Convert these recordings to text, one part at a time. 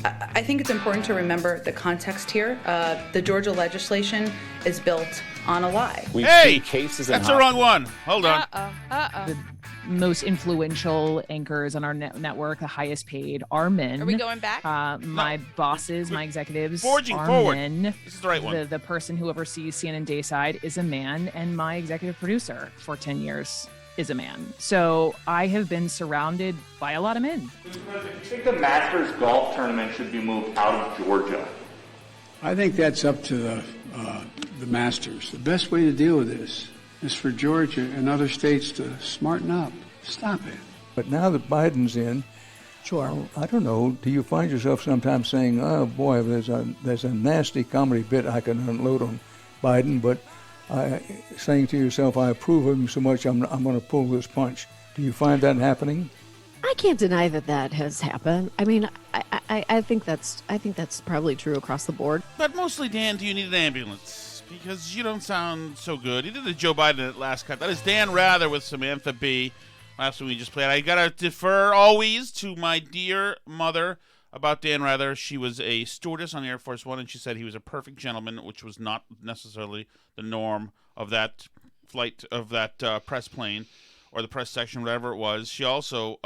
I think it's important to remember the context here. The Georgia legislation is built on a lie. We've Hey, seen cases that's the wrong one. Hold on. The most influential anchors on our network, the highest paid, are men. Are we going back? My bosses, my executives Forging are forward. men. This is the right one. The person who oversees CNN Dayside is a man, and my executive producer for 10 years is a man. So I have been surrounded by a lot of men. Mr. President, do you think the Masters golf tournament should be moved out of Georgia? I think that's up to the Masters. The best way to deal with this is for Georgia and other states to smarten up. Stop it. But now that Biden's in, well, I don't know, do you find yourself sometimes saying, oh boy, there's a nasty comedy bit I can unload on Biden, but saying to yourself, I approve of him so much, I'm going to pull this punch. Do you find that happening? I can't deny that has happened. I mean, I think that's probably true across the board. But mostly, Dan, do you need an ambulance? Because you don't sound so good. He did the Joe Biden at last cut. That is Dan Rather with Samantha Bee. Last one we just played. I got to defer always to my dear mother about Dan Rather. She was a stewardess on Air Force One, and she said he was a perfect gentleman, which was not necessarily the norm of that flight, of that press plane or the press section, whatever it was. She also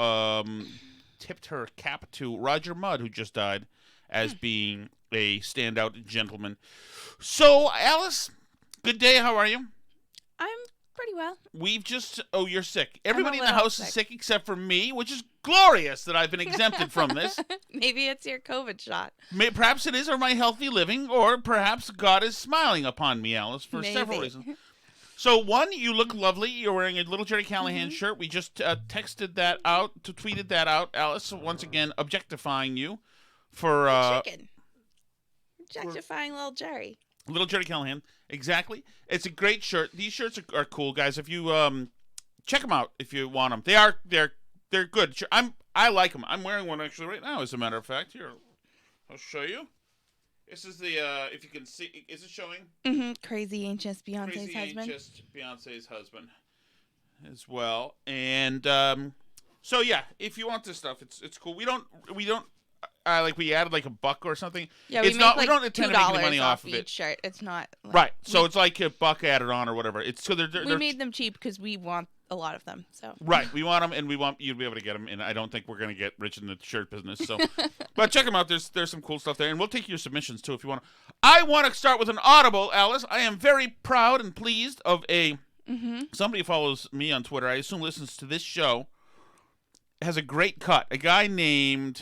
tipped her cap to Roger Mudd, who just died, as being a standout gentleman. So, Alice, good day. How are you? I'm pretty well. We've just... Oh, you're sick. Everybody in the little house is sick except for me, which is glorious that I've been exempted from this. Maybe it's your COVID shot. Perhaps it is, or my healthy living, or perhaps God is smiling upon me, Alice, for several Maybe. reasons. So, one, you look lovely. You're wearing a little Jerry Callahan shirt. We just tweeted that out, Alice, once again objectifying you for... Chicken. Objectifying little Jerry. Little Jerry Callahan, exactly. It's a great shirt. These shirts are cool, guys. If you check them out, if you want them, they're good. I like them. I'm wearing one actually right now, as a matter of fact. Here, I'll show you. This is the if you can see. Is it showing? Mm-hmm. Crazy Anxious Beyonce's husband. Crazy Anxious Beyonce's husband, as well. And so yeah, if you want this stuff, it's cool. We don't. We added like $1 or something. Yeah, we it's make not. like we don't intend to make any money off of each it. shirt. It's not Right. So it's like $1 added on or whatever. It's so we made them cheap because we want a lot of them. So right, we want them and we want you to be able to get them. And I don't think we're going to get rich in the shirt business. So, but check them out. There's some cool stuff there, and we'll take your submissions too if you want. I want to start with an audible, Alice. I am very proud and pleased of a somebody who follows me on Twitter. I assume listens to this show. Has a great cut. A guy named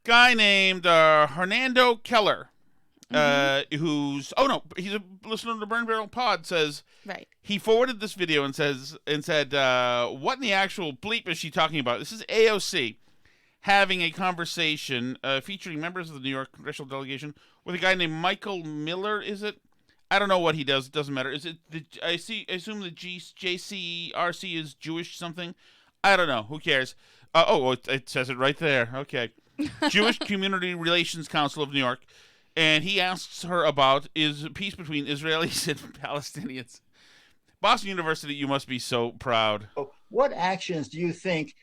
Hernando Keller, who's he's a listener to the Burn Barrel Pod, says right. He forwarded this video and said, what in the actual bleep is she talking about? This is AOC having a conversation featuring members of the New York congressional delegation with a guy named Michael Miller. Is it? I don't know what he does. It doesn't matter. Is it? I assume the JCRC is Jewish something. I don't know. Who cares? It says it right there. Okay. Jewish Community Relations Council of New York, and he asks her about is peace between Israelis and Palestinians. Boston University, you must be so proud. What actions do you think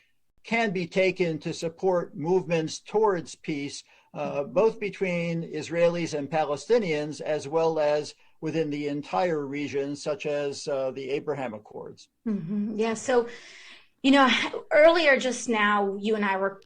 can be taken to support movements towards peace, both between Israelis and Palestinians, as well as within the entire region, such as the Abraham Accords? Mm-hmm. Yeah, so... earlier just now, you and I were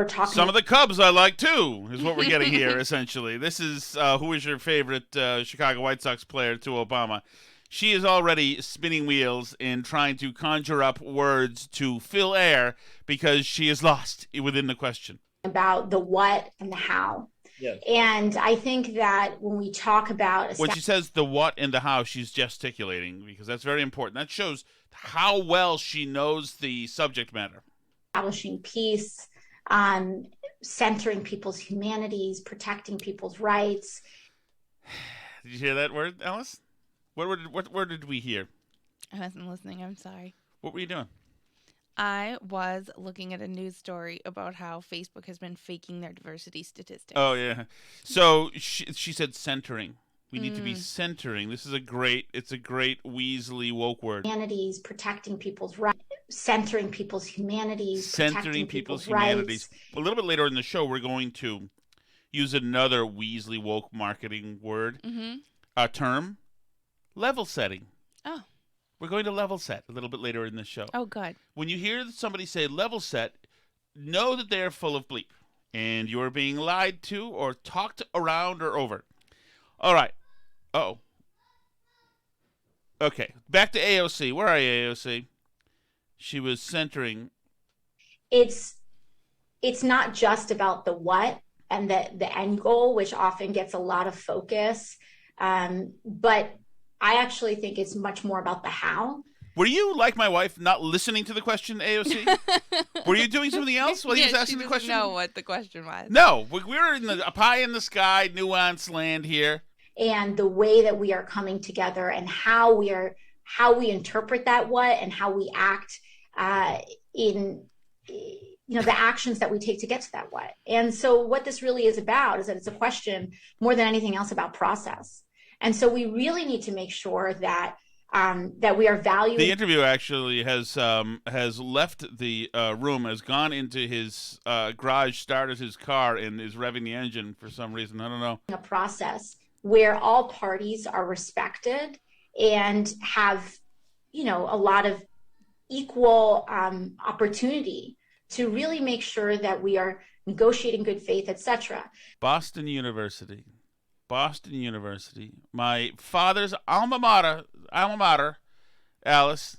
talking. Some of the Cubs I like too, is what we're getting here. Essentially, this is who is your favorite Chicago White Sox player to Obama. She is already spinning wheels and trying to conjure up words to fill air because she is lost within the question about the what and the how. Yes. And I think that when we talk about when she says the what and the how, she's gesticulating because that's very important. That shows how well she knows the subject matter. Establishing peace, centering people's humanities, protecting people's rights. Did you hear that word, Alice? What word did we hear? I wasn't listening. I'm sorry. What were you doing? I was looking at a news story about how Facebook has been faking their diversity statistics. Oh, yeah. So she said centering. We need to be centering. This is a great Weasley woke word. Humanities, protecting people's rights. centering people's humanities, Centering protecting people's rights. humanities. A little bit later in the show, we're going to use another Weasley woke marketing word, term, level setting. Oh. We're going to level set a little bit later in the show. Oh, good. When you hear somebody say level set, know that they're full of bleep, and you are being lied to or talked around or over. All right. Uh-oh. Okay, back to AOC. Where are you, AOC? She was centering. It's not just about the what and the end goal, which often gets a lot of focus, but I actually think it's much more about the how. Were you, like my wife, not listening to the question, AOC? Were you doing something else while he was asking the question? I don't know what the question was. No, we're in the pie in the sky, nuance land here. And the way that we are coming together and how we interpret that what and how we act in the actions that we take to get to that what. And so what this really is about is that it's a question more than anything else about process. And so we really need to make sure that that we are valuing. The interview actually has left the room, has gone into his garage, started his car, and is revving the engine for some reason. I don't know. A process where all parties are respected and have, a lot of equal opportunity to really make sure that we are negotiating good faith, etc. Boston University, my father's alma mater, Alice,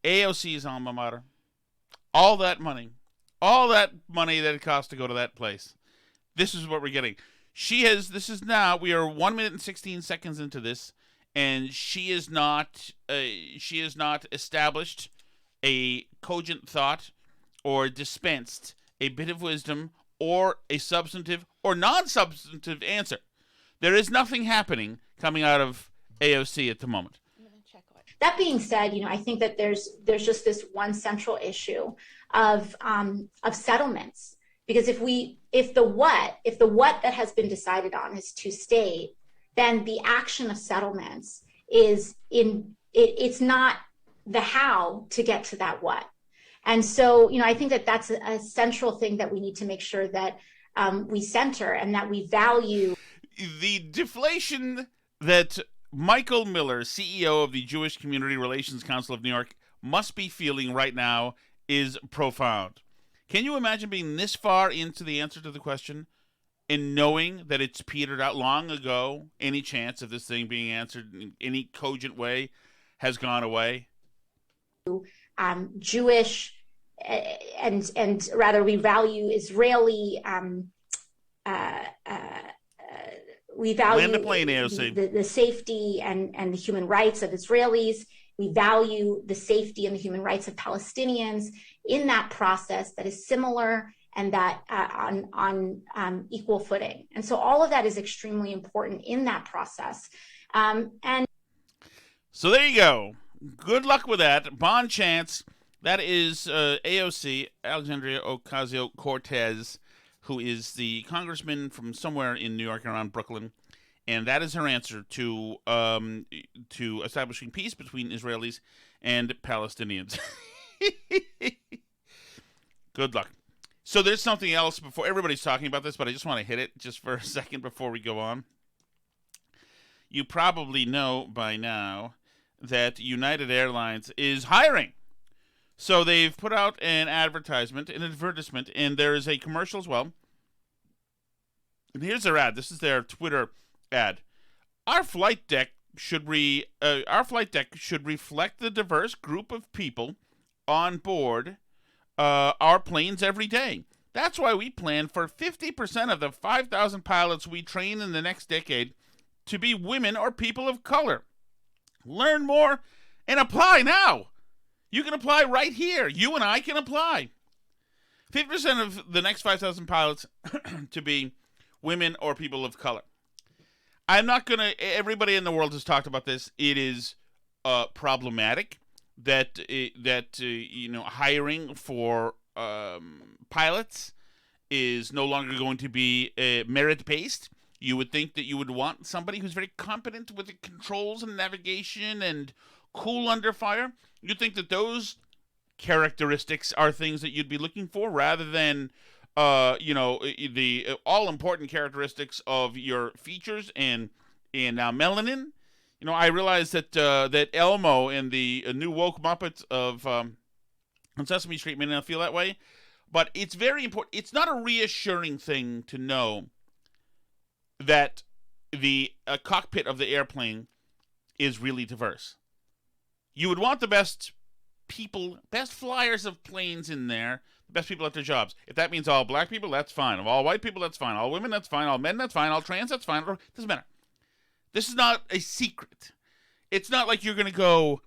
AOC's alma mater. All that money that it costs to go to that place. This is what we're getting. We are 1 minute and 16 seconds into this, and she is not established a cogent thought or dispensed a bit of wisdom or a substantive or non-substantive answer. There is nothing happening coming out of AOC at the moment. That being said, I think that there's just this one central issue of settlements. Because if the what that has been decided on is to state, then the action of settlements it's not the how to get to that what. And so, I think that that's a central thing that we need to make sure that we center and that we value. The deflation that Michael Miller, CEO of the Jewish Community Relations Council of New York, must be feeling right now is profound. Can you imagine being this far into the answer to the question and knowing that it's petered out long ago? Any chance of this thing being answered in any cogent way has gone away? Jewish and rather we value Israeli. We value Land the plane, AOC. The safety and the human rights of Israelis. We value the safety and the human rights of Palestinians in that process that is similar and that on equal footing. And so all of that is extremely important in that process. And so there you go. Good luck with that. Bon chance. That is AOC, Alexandria Ocasio-Cortez, who is the congressman from somewhere in New York around Brooklyn. And that is her answer to establishing peace between Israelis and Palestinians. Good luck. So there's something else before everybody's talking about this, but I just want to hit it just for a second before we go on. You probably know by now that United Airlines is hiring. So they've put out an advertisement, and there is a commercial as well. And here's their ad. This is their Twitter ad. Our flight deck should reflect the diverse group of people on board our planes every day. That's why we plan for 50% of the 5,000 pilots we train in the next decade to be women or people of color. Learn more and apply now. You can apply right here. You and I can apply. 50% of the next 5,000 pilots to be women or people of color. I'm not going to... Everybody in the world has talked about this. It is problematic that hiring for pilots is no longer going to be merit-based. You would think that you would want somebody who's very competent with the controls and navigation and cool under fire. You think that those characteristics are things that you'd be looking for rather than, the all-important characteristics of your features and melanin? I realize that that Elmo and the new woke Muppets of on Sesame Street may not feel that way, but it's very important. It's not a reassuring thing to know that the cockpit of the airplane is really diverse. You would want the best people, best flyers of planes in there, the best people at their jobs. If that means all black people, that's fine. If all white people, that's fine. All women, that's fine. All men, that's fine. All trans, that's fine. It doesn't matter. This is not a secret. It's not like you're going to go,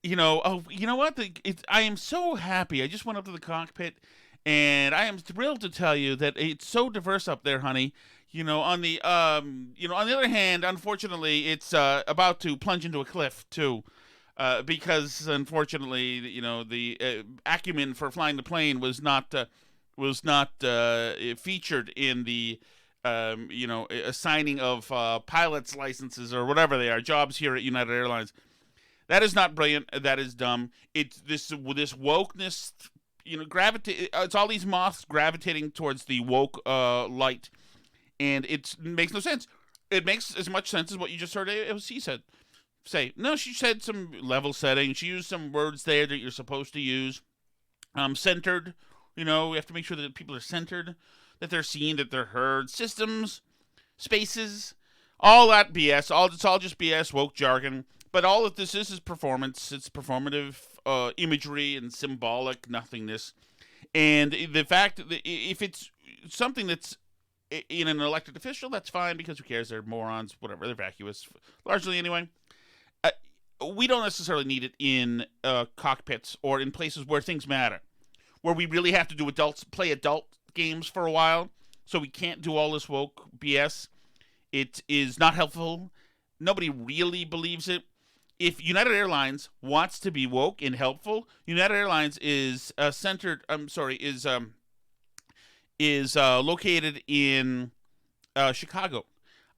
oh, you know what? I am so happy. I just went up to the cockpit, and I am thrilled to tell you that it's so diverse up there, honey. On the other hand, unfortunately, it's about to plunge into a cliff too, because unfortunately, the acumen for flying the plane was not featured in the assigning of pilots' licenses or whatever they are, jobs here at United Airlines. That is not brilliant. That is dumb. It's this wokeness, it's all these moths gravitating towards the woke light. And it makes no sense. It makes as much sense as what you just heard AOC say. No, she said some level setting. She used some words there that you're supposed to use. Centered. We have to make sure that people are centered, that they're seen, that they're heard. Systems, spaces, all that BS. It's all just BS, woke jargon. But all of this is performance. It's performative imagery and symbolic nothingness. And the fact that if it's something that's in an elected official, that's fine, because who cares? They're morons, whatever. They're vacuous, largely anyway. We don't necessarily need it in cockpits or in places where things matter, where we really have to do play adult games for a while, so we can't do all this woke BS. It is not helpful. Nobody really believes it. If United Airlines wants to be woke and helpful, United Airlines is located in Chicago.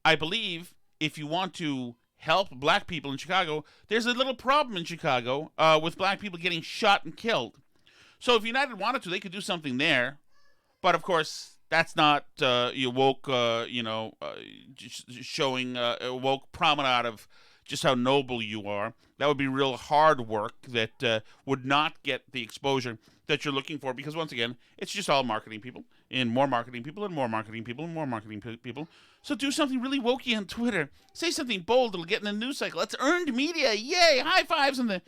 I believe if you want to help black people in Chicago, there's a little problem in Chicago with black people getting shot and killed. So if United wanted to, they could do something there. But of course, that's not woke, showing a woke promenade of just how noble you are. That would be real hard work that would not get the exposure that you're looking for, because once again, it's just all marketing people and more marketing people and more marketing people and more marketing people. So do something really wokey on Twitter. Say something bold that'll get in the news cycle. That's earned media. Yay! High fives in the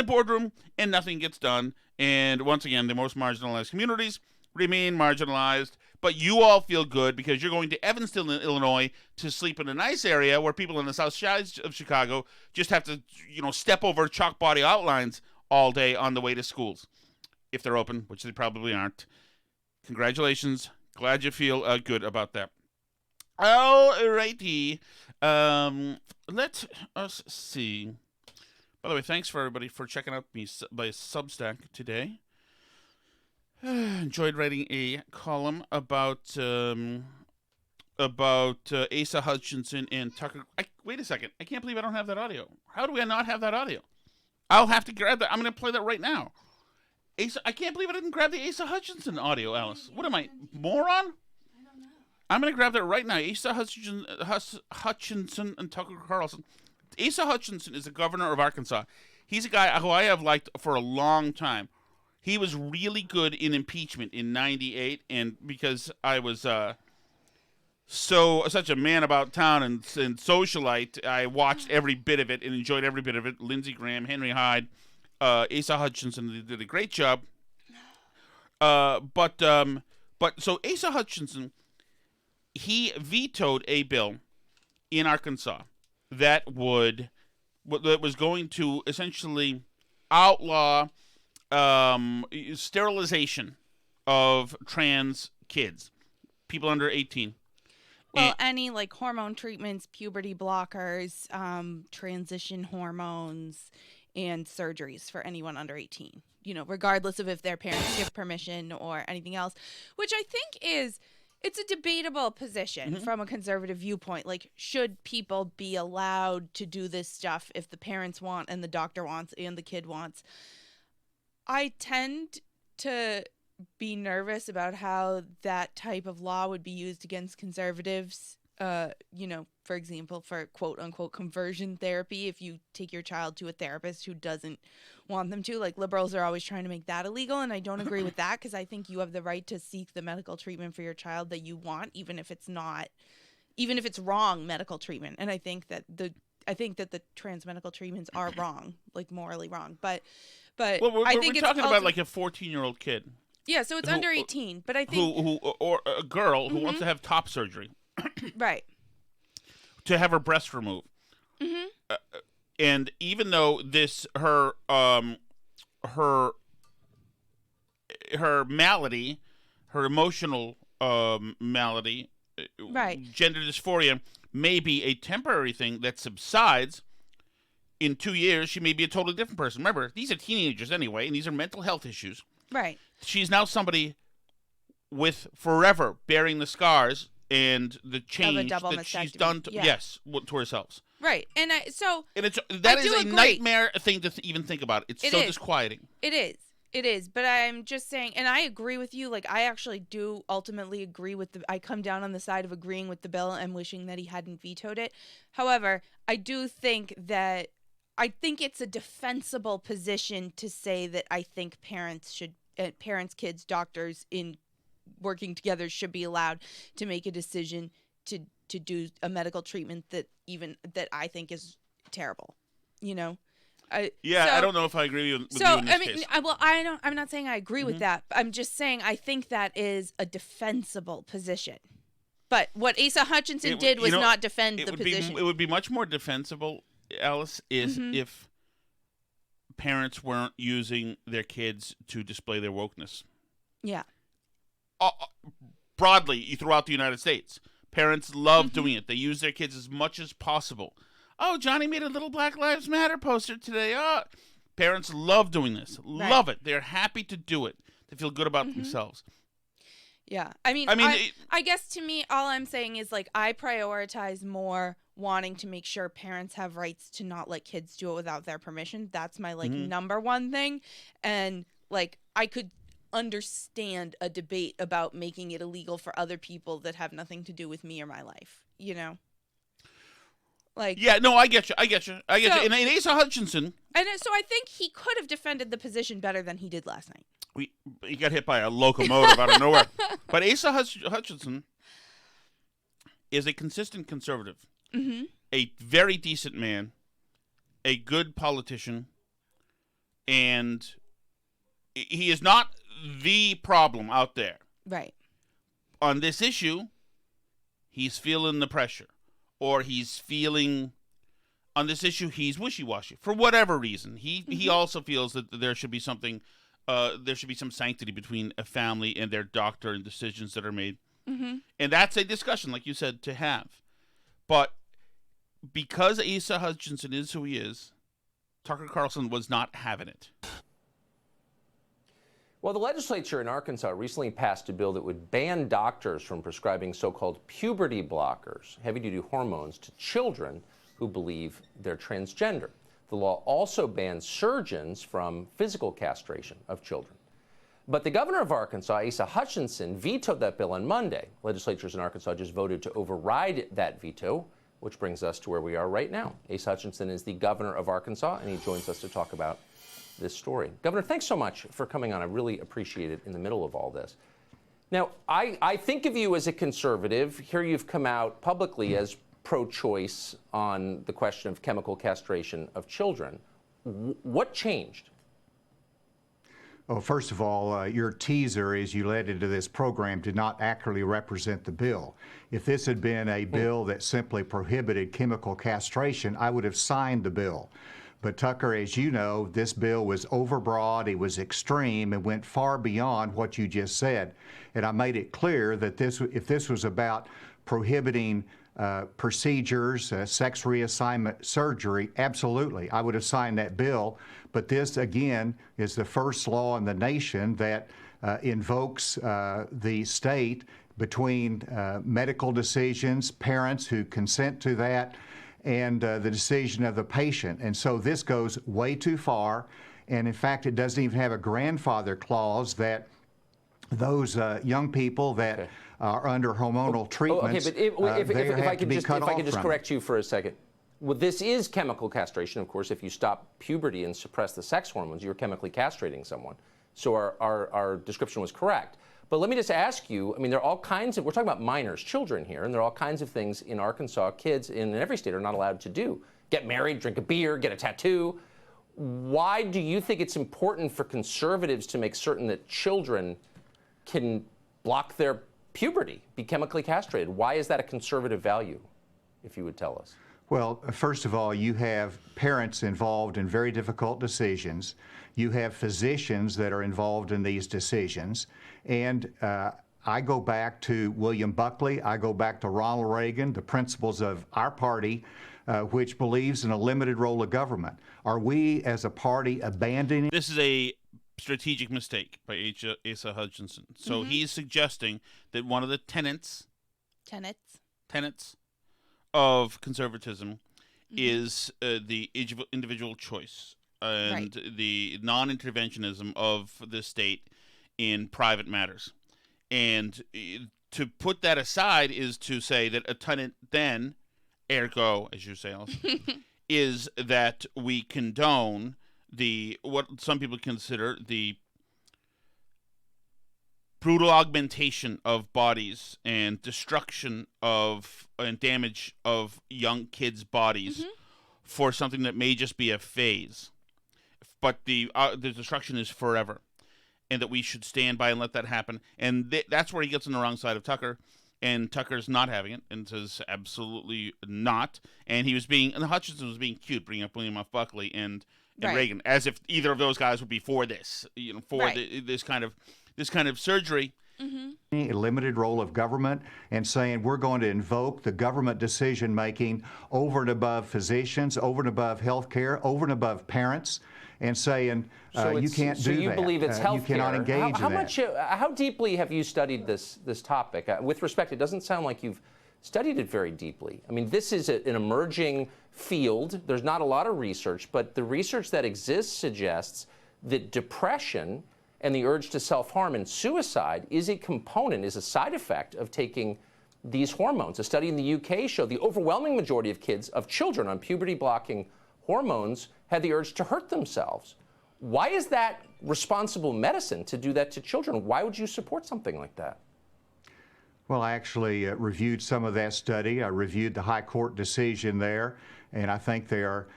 boardroom, and nothing gets done. And once again, the most marginalized communities remain marginalized. But you all feel good because you're going to Evanston, Illinois, to sleep in a nice area where people in the south side of Chicago just have to, step over chalk body outlines all day on the way to schools. If they're open, which they probably aren't. Congratulations. Glad you feel good about that. Alrighty. Let us see. By the way, thanks for everybody for checking out my Substack today. Enjoyed writing a column about Asa Hutchinson and Tucker. Wait a second. I can't believe I don't have that audio. How do I not have that audio? I'll have to grab that. I'm going to play that right now. I can't believe I didn't grab the Asa Hutchinson audio, Alice. What am I, moron? I don't know. I'm going to grab that right now. Asa Hutchinson and Tucker Carlson. Asa Hutchinson is the governor of Arkansas. He's a guy who I have liked for a long time. He was really good in impeachment in '98, and because I was such a man about town and socialite, I watched every bit of it and enjoyed every bit of it. Lindsey Graham, Henry Hyde, Asa Hutchinson did a great job. But so Asa Hutchinson, he vetoed a bill in Arkansas that was going to essentially outlaw sterilization of trans kids, people under 18. Well, any hormone treatments, puberty blockers, transition hormones, and surgeries for anyone under 18, regardless of if their parents give permission or anything else, which I think is It's a debatable position from a conservative viewpoint. Like, should people be allowed to do this stuff if the parents want and the doctor wants and the kid wants? I tend to be nervous about how that type of law would be used against conservatives. For example, for quote unquote conversion therapy, if you take your child to a therapist who doesn't want them to, like liberals are always trying to make that illegal. And I don't agree with that, because I think you have the right to seek the medical treatment for your child that you want, even if it's wrong medical treatment. And I think that the trans medical treatments are wrong, like morally wrong. But we're talking about like a 14-year-old kid. Yeah, so it's under 18. But I think or a girl who wants to have top surgery. Right. To have her breast removed. And even though her malady, her emotional malady, right, gender dysphoria, may be a temporary thing that subsides, in 2 years she may be a totally different person. Remember, these are teenagers anyway, and these are mental health issues. Right. She's now somebody with forever bearing the scars and the change that she's done to herself. Right. And that is a nightmare thing to even think about. It's so disquieting. It is. But I'm just saying, and I agree with you. Like, I actually do ultimately agree with I come down on the side of agreeing with the bill and wishing that he hadn't vetoed it. However, I do think that it's a defensible position to say that I think parents, kids, doctors in working together should be allowed to make a decision to do a medical treatment that I think is terrible. I don't know if I agree with you in this case. I'm not saying I agree with that. I'm just saying I think that is a defensible position. But what Asa Hutchinson did was not defend the position. It would be much more defensible, Alice, if parents weren't using their kids to display their wokeness. Yeah. Broadly throughout the United States, parents love doing it. They use their kids as much as possible. Oh, Johnny made a little Black Lives Matter poster today. Oh, parents love doing this. Right. Love it. They're happy to do it. They feel good about themselves. Yeah. I guess to me, all I'm saying is, like, I prioritize more wanting to make sure parents have rights to not let kids do it without their permission. That's my number one thing. And like, I could understand a debate about making it illegal for other people that have nothing to do with me or my life, Like, yeah, no, I get you. And Asa Hutchinson. And so I think he could have defended the position better than he did last night. He got hit by a locomotive out of nowhere. But Asa Hutchinson is a consistent conservative, a very decent man, a good politician, and he is not the problem out there. Right. On this issue, he's feeling the pressure. Or he's feeling, on this issue, he's wishy-washy for whatever reason. He also feels that there should be something, there should be some sanctity between a family and their doctor and decisions that are made. And that's a discussion, like you said, to have. But because Asa Hutchinson is who he is, Tucker Carlson was not having it. Well, the legislature in Arkansas recently passed a bill that would ban doctors from prescribing so-called puberty blockers, heavy-duty hormones, to children who believe they're transgender. The law also bans surgeons from physical castration of children. But the governor of Arkansas, Asa Hutchinson, vetoed that bill on Monday. Legislatures in Arkansas just voted to override that veto, which brings us to where we are right now. Asa Hutchinson is the governor of Arkansas, and he joins us to talk about this story. Governor, thanks so much for coming on. I really appreciate it in the middle of all this. Now, I think of you as a conservative. Here you've come out publicly as pro-choice on the question of chemical castration of children. What changed? Well, first of all, your teaser as you led into this program did not accurately represent the bill. If this had been a bill that simply prohibited chemical castration, I would have signed the bill. But Tucker, as you know, this bill was overbroad, it was extreme, and went far beyond what you just said. And I made it clear that if this was about prohibiting procedures, sex reassignment surgery, absolutely, I would have signed that bill. But this, again, is the first law in the nation that invokes the state between medical decisions, parents who consent to that, and the decision of the patient. And so this goes way too far. And in fact, it doesn't even have a grandfather clause that those young people that are under hormonal treatments, okay, but if I could just correct it. you for a second. Well, this is chemical castration, of course. If you stop puberty and suppress the sex hormones, you're chemically castrating someone. So our description was correct. But let me just ask you, I mean, there are all kinds of, we're talking about minors, children here, and there are all kinds of things in Arkansas kids in every state are not allowed to do. Get married, drink a beer, get a tattoo. Why do you think it's important for conservatives to make certain that children can block their puberty, be chemically castrated? Why is that a conservative value, if you would tell us? Well, first of all, you have parents involved in very difficult decisions. You have physicians that are involved in these decisions. And I go back to William Buckley. I go back to Ronald Reagan, the principles of our party, which believes in a limited role of government. Are we, as a party, abandoning? This is a strategic mistake by Asa Hutchinson. So he's suggesting that one of the tenets of conservatism is the individual choice and the non-interventionism of the state in private matters. And to put that aside is to say that a tenet then, ergo, as you say, Allison, is that we condone what some people consider the brutal augmentation of bodies and destruction of and damage of young kids' bodies for something that may just be a phase, but the destruction is forever, and that we should stand by and let that happen. And that's where he gets on the wrong side of Tucker, and Tucker's not having it and says absolutely not. And Hutchinson was being cute, bringing up William F. Buckley and Reagan, as if either of those guys would be for this, this kind of surgery. A limited role of government and saying we're going to invoke the government decision making over and above physicians, over and above health care, over and above parents, and saying you can't do that. So you believe it's health You cannot engage in that. How deeply have you studied this topic? With respect, it doesn't sound like you've studied it very deeply. I mean, this is an emerging field. There's not a lot of research, but the research that exists suggests that depression and the urge to self-harm and suicide is a side effect of taking these hormones. A study in the UK showed the overwhelming majority of children on puberty-blocking hormones had the urge to hurt themselves. Why is that responsible medicine to do that to children? Why would you support something like that? Well, I actually reviewed some of that study. I reviewed the high court decision there, and I think they are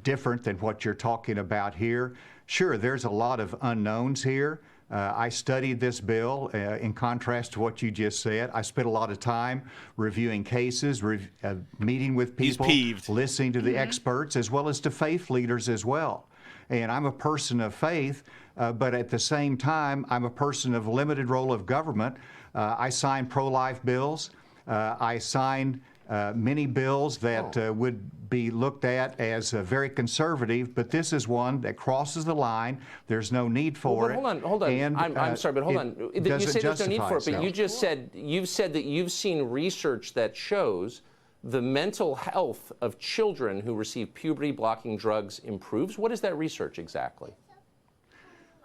different than what you're talking about here. Sure, there's a lot of unknowns here. I studied this bill in contrast to what you just said. I spent a lot of time reviewing cases, meeting with people, listening to the experts, as well as to faith leaders as well. And I'm a person of faith, but at the same time, I'm a person of limited role of government. I sign pro-life bills. I sign many bills that would be looked at as very conservative, but this is one that crosses the line. There's no need for it. Hold on. And, I'm sorry, but hold on. You say there's no need for it, but you've said that you've seen research that shows the mental health of children who receive puberty-blocking drugs improves. What is that research exactly?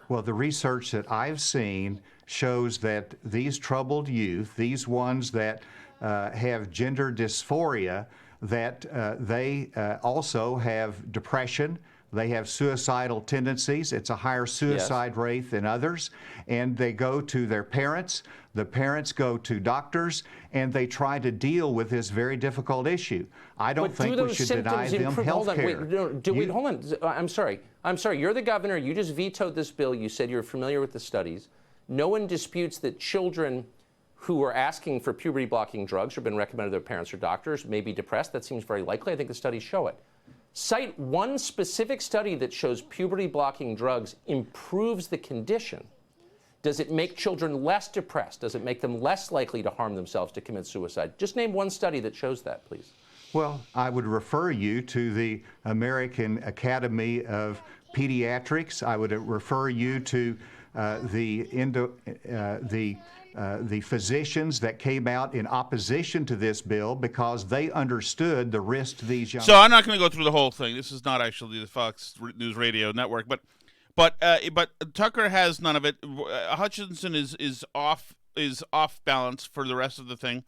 Well, the research that I've seen shows that these troubled youth, these ones that have gender dysphoria, that they also have depression, they have suicidal tendencies. It's a higher suicide rate than others. And they go to their parents, the parents go to doctors, and they try to deal with this very difficult issue. I don't think we should deny them health care. Hold on. I'm sorry. You're the governor. You just vetoed this bill. You said you're familiar with the studies. No one disputes that children who are asking for puberty-blocking drugs or been recommended to their parents or doctors may be depressed. That seems very likely. I think the studies show it. Cite one specific study that shows puberty-blocking drugs improves the condition. Does it make children less depressed? Does it make them less likely to harm themselves, to commit suicide? Just name one study that shows that, please. Well, I would refer you to the American Academy of Pediatrics. I would refer you to the the physicians that came out in opposition to this bill because they understood the risk to these young. So I'm not going to go through the whole thing. This is not actually the Fox News Radio Network, but Tucker has none of it. Hutchinson is off balance for the rest of the thing,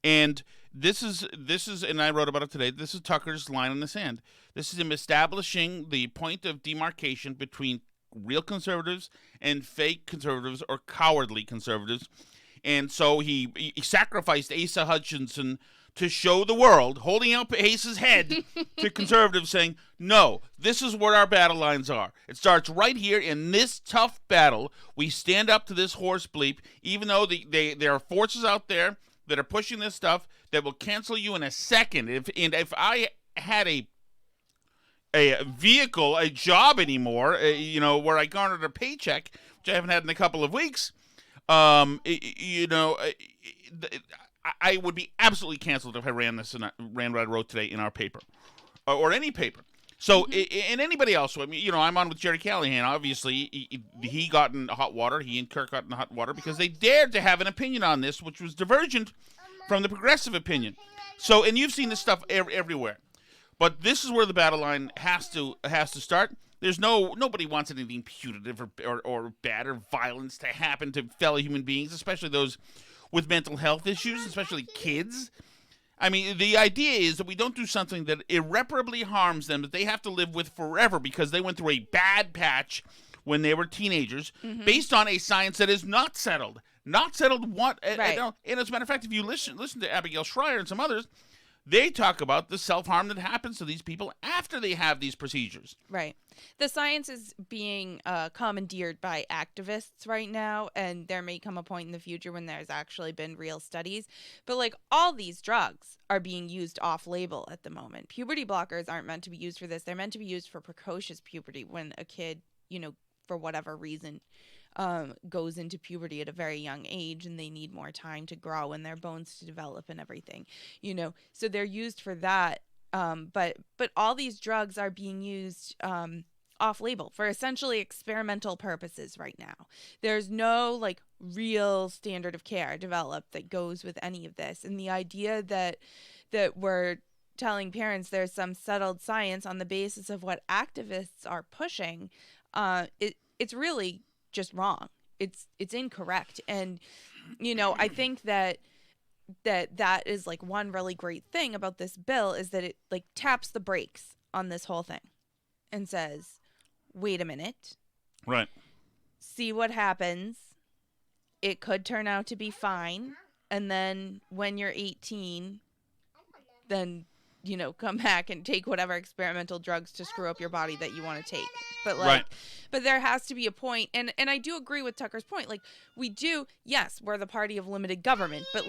and this is, and I wrote about it today. This is Tucker's line in the sand. This is him establishing the point of demarcation between real conservatives and fake conservatives or cowardly conservatives. And so he sacrificed Asa Hutchinson to show the world, holding up Asa's head to conservatives, saying, no, this is where our battle lines are. It starts right here in this tough battle. We stand up to this horse bleep, even though there are forces out there that are pushing this stuff that will cancel you in a second. If I had a vehicle, a job anymore, where I garnered a paycheck, which I haven't had in a couple of weeks, I would be absolutely canceled if I ran what I wrote today in our paper, or any paper. So, and anybody else. I mean, I'm on with Jerry Callahan. Obviously, he got in hot water. He and Kirk got in hot water because they dared to have an opinion on this, which was divergent from the progressive opinion. So, and you've seen this stuff everywhere. But this is where the battle line has to start. There's nobody wants anything putative or bad or violence to happen to fellow human beings, especially those with mental health issues, especially kids. I mean, the idea is that we don't do something that irreparably harms them, that they have to live with forever because they went through a bad patch when they were teenagers, based on a science that is not settled. Not settled what? Right. And as a matter of fact, if you listen to Abigail Schreier and some others, they talk about the self-harm that happens to these people after they have these procedures. Right. The science is being commandeered by activists right now, and there may come a point in the future when there's actually been real studies. But, all these drugs are being used off-label at the moment. Puberty blockers aren't meant to be used for this. They're meant to be used for precocious puberty when a kid, for whatever reason, goes into puberty at a very young age and they need more time to grow and their bones to develop and everything, so they're used for that. But all these drugs are being used off label for essentially experimental purposes right now. There's no real standard of care developed that goes with any of this. And the idea that we're telling parents there's some settled science on the basis of what activists are pushing, it's really just wrong. It's incorrect. And I think that is one really great thing about this bill is that it taps the brakes on this whole thing and says, wait a minute, right, see what happens. It could turn out to be fine, and then when you're 18, then come back and take whatever experimental drugs to screw up your body that you want to take. But right. But there has to be a point, and I do agree with Tucker's point. Yes, we're the party of limited government, but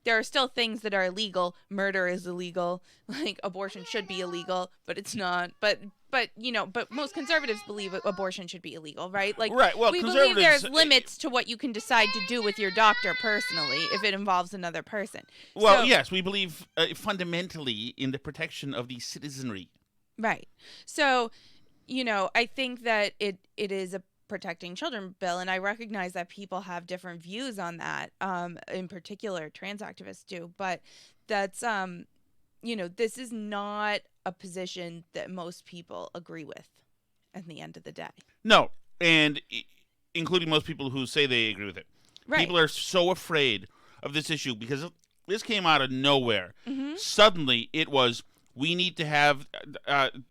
there are still things that are illegal. Murder is illegal. Abortion should be illegal, but it's not. But most conservatives believe abortion should be illegal, right? Right. Well, we believe there's limits to what you can decide to do with your doctor personally if it involves another person. Well, yes, we believe fundamentally in the protection of the citizenry. Right. So, I think that it is a protecting children bill, and I recognize that people have different views on that. In particular, trans activists do, but that's this is not a position that most people agree with at the end of the day. No, and including most people who say they agree with it. Right. People are so afraid of this issue because this came out of nowhere. Suddenly, it was, we need to have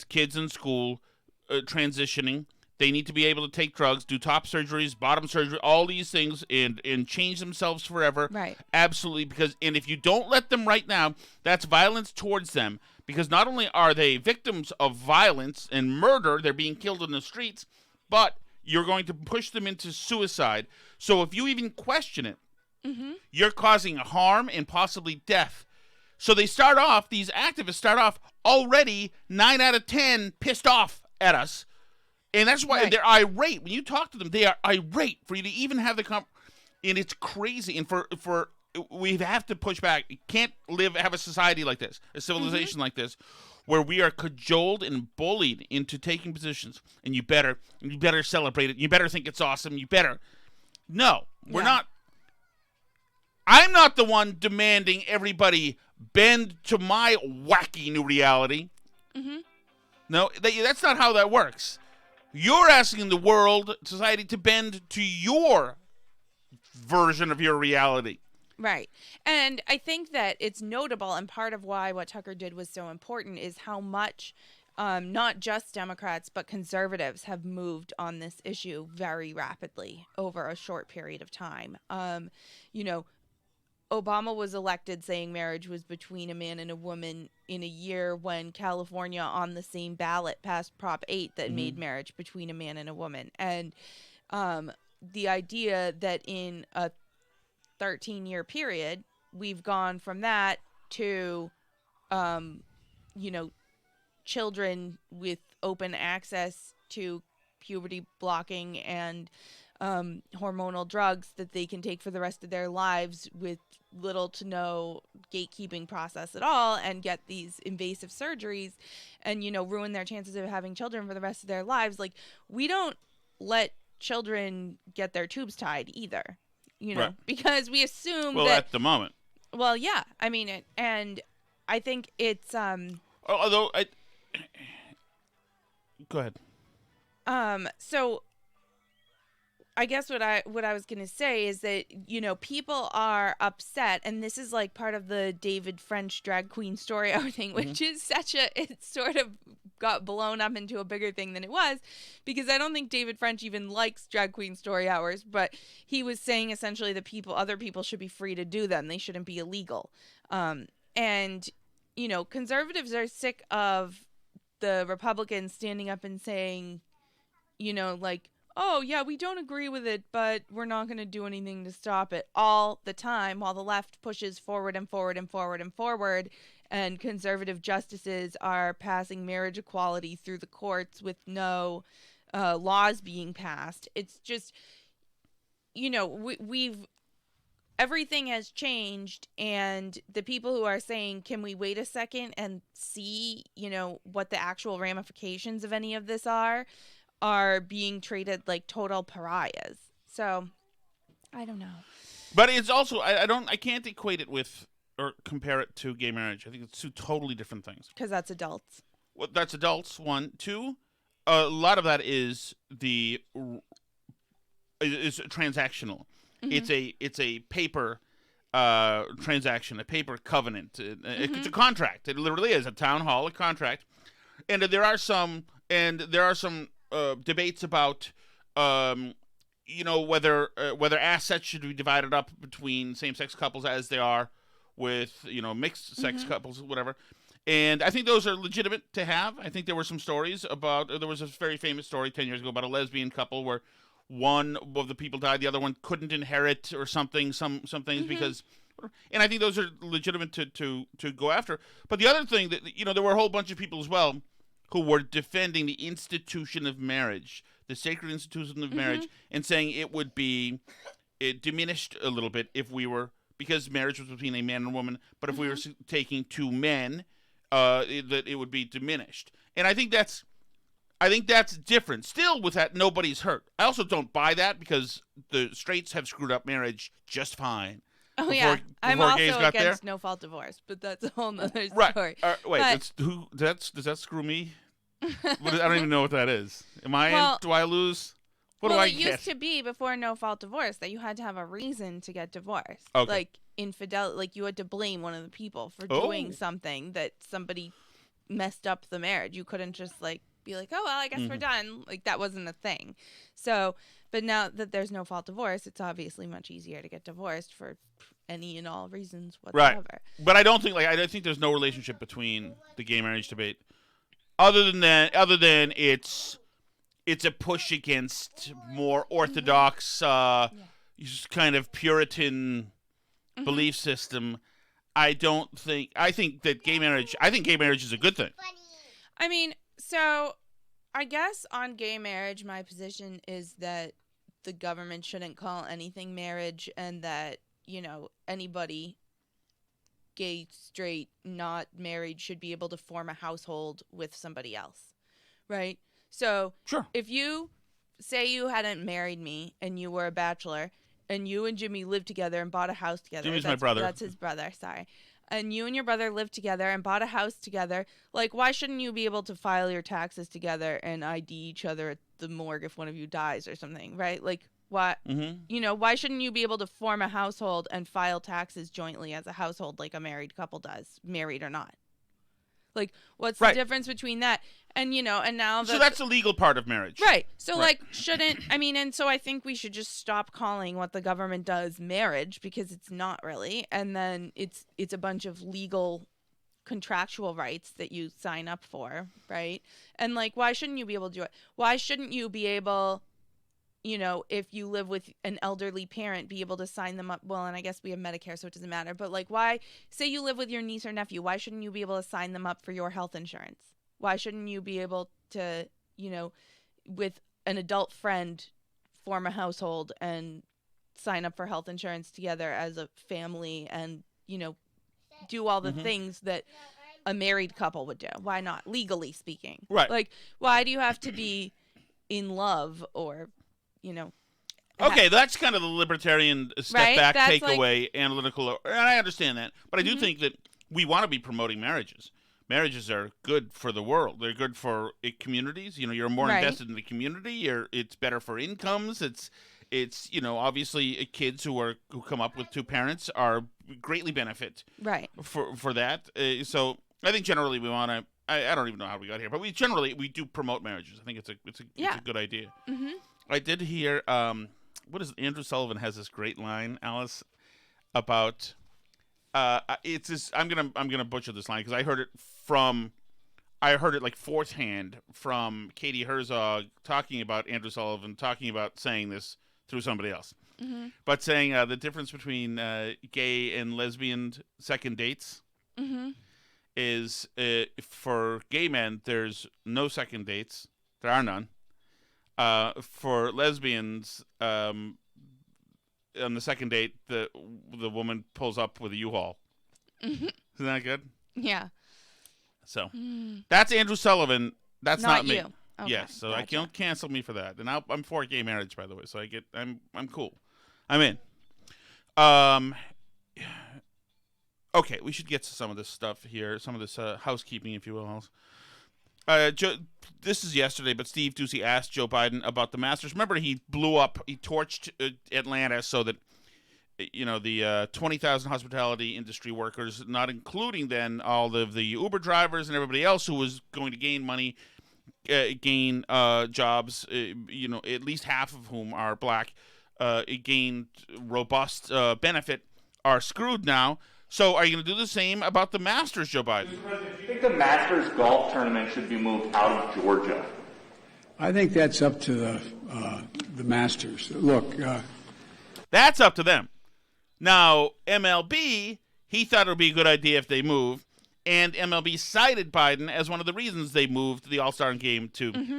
kids in school transitioning. They need to be able to take drugs, do top surgeries, bottom surgery, all these things, and change themselves forever. Right. Absolutely. And if you don't let them right now, that's violence towards them. Because not only are they victims of violence and murder, they're being killed in the streets, but you're going to push them into suicide. So if you even question it, you're causing harm and possibly death. So these activists start off already 9 out of 10 pissed off at us. And that's why they're irate. When you talk to them, they are irate for you to even have the and it's crazy. And for we have to push back. You can't have a society like this, a civilization like this, where we are cajoled and bullied into taking positions. And you better celebrate it. You better think it's awesome. You better. No, we're not. I'm not the one demanding everybody bend to my wacky new reality. Mm-hmm. No, that's not how that works. You're asking the world, society, to bend to your version of your reality. Right. And I think that it's notable, and part of why what Tucker did was so important is how much not just Democrats, but conservatives have moved on this issue very rapidly over a short period of time. Obama was elected saying marriage was between a man and a woman in a year when California on the same ballot passed Prop 8 that made marriage between a man and a woman. And the idea that in a 13-year period, we've gone from that to, children with open access to puberty blocking and hormonal drugs that they can take for the rest of their lives with little to no gatekeeping process at all, and get these invasive surgeries and, ruin their chances of having children for the rest of their lives. Like, we don't let children get their tubes tied either, Right. because we assume Well, that... at the moment. Well, yeah. I mean, and I think it's... Although, Go ahead. So I guess what I was going to say is that, people are upset, and this is like part of the David French drag queen story hour thing, which is it sort of got blown up into a bigger thing than it was, because I don't think David French even likes drag queen story hours, but he was saying essentially that other people should be free to do them. They shouldn't be illegal. And, conservatives are sick of the Republicans standing up and saying, oh, yeah, we don't agree with it, but we're not going to do anything to stop it all the time, while the left pushes forward and forward and forward and forward, and conservative justices are passing marriage equality through the courts with no laws being passed. It's just, everything has changed, and the people who are saying, can we wait a second and see, what the actual ramifications of any of this are being treated like total pariahs. So, I don't know. But it's also, I can't equate it with or compare it to gay marriage. I think it's two totally different things. Because that's adults. Well, that's adults, one. Two, a lot of that is transactional. Mm-hmm. It's a paper transaction, a paper covenant. It's a contract. It literally is a town hall, a contract. And there are some debates about whether assets should be divided up between same-sex couples as they are with mixed-sex couples, whatever. And I think those are legitimate to have. I think there were some stories there was a very famous story 10 years ago about a lesbian couple where one of the people died, the other one couldn't inherit or something, some things because, and I think those are legitimate to go after. But the other thing that, there were a whole bunch of people as well who were defending the institution of marriage, the sacred institution of marriage, and saying it would be diminished a little bit because marriage was between a man and a woman, but if we were taking two men, that it would be diminished. And I think that's different. Still, with that, nobody's hurt. I also don't buy that because the straights have screwed up marriage just fine. Oh, before I'm gays also got against there. no-fault divorce, but that's a whole nother Right. story. Wait, does that screw me? I don't even know what that is. Am I in? Do I lose? What do I get? It used to be before no-fault divorce that you had to have a reason to get divorced. Okay. Like infidelity, like you had to blame one of the people for doing something that somebody messed up the marriage. You couldn't just be like, oh, well, I guess we're done. Like, that wasn't a thing. So, but now that there's no-fault divorce, it's obviously much easier to get divorced for any and all reasons whatsoever. Right. But I don't think, I think there's no relationship between the gay marriage debate other than it's a push against more orthodox, kind of Puritan belief system. I think gay marriage is a good thing. I mean, so I guess on gay marriage, my position is that the government shouldn't call anything marriage, and that, anybody, gay, straight, not married, should be able to form a household with somebody else. Right? So Sure. if you say you hadn't married me and you were a bachelor and you and Jimmy lived together and bought a house together. Jimmy's my brother. That's his brother, sorry. And you and your brother lived together and bought a house together, like, why shouldn't you be able to file your taxes together and ID each other at the morgue if one of you dies or something, right? Like, why, why shouldn't you be able to form a household and file taxes jointly as a household like a married couple does, married or not? Like, what's the difference between that? And, and now so that's the legal part of marriage. Right. So, and so I think we should just stop calling what the government does marriage, because it's not really. And then it's a bunch of legal contractual rights that you sign up for, right? And, like, why shouldn't you be able to do it? Why shouldn't you be able, if you live with an elderly parent, be able to sign them up? Well, and I guess we have Medicare, so it doesn't matter. But, like, why, say you live with your niece or nephew, why shouldn't you be able to sign them up for your health insurance? Why shouldn't you be able to, with an adult friend, form a household and sign up for health insurance together as a family and, do all the things that a married couple would do? Why not, legally speaking? Right. Like, why do you have to be in love or, Okay, that's kind of the libertarian step back, takeaway, analytical, and I understand that. But I do think that we want to be promoting marriages. Marriages are good for the world. They're good for communities. You're more invested in the community. It's better for incomes. It's obviously kids who come up with two parents are greatly benefit for that. So I think generally we want to. I don't even know how we got here, but we do promote marriages. I think it's a good idea. Mm-hmm. I did hear Andrew Sullivan has this great line, Alice, about. It's this. I'm gonna butcher this line because I heard it like fourth hand from Katie Herzog talking about Andrew Sullivan talking about saying this through somebody else, but saying the difference between gay and lesbian second dates is for gay men there's no second dates, there are none. For lesbians, on the second date, the woman pulls up with a U-Haul. Isn't that good? Yeah. So that's Andrew Sullivan. That's not me. You. Okay, yes. So gotcha. Don't cancel me for that. And I'm for gay marriage, by the way. So I'm cool. I'm in. Okay, we should get to some of this stuff here. Some of this housekeeping, if you will. This is yesterday, but Steve Doocy asked Joe Biden about the Masters. Remember, he torched Atlanta so that, the 20,000 hospitality industry workers, not including then all of the Uber drivers and everybody else who was going to gain money, gain jobs, at least half of whom are black, gain robust benefit, are screwed now. So are you going to do the same about the Masters, Joe Biden? Mr. President, do you think the Masters golf tournament should be moved out of Georgia? I think that's up to the Masters. Look. That's up to them. Now, MLB, he thought it would be a good idea if they move, and MLB cited Biden as one of the reasons they moved the All-Star game to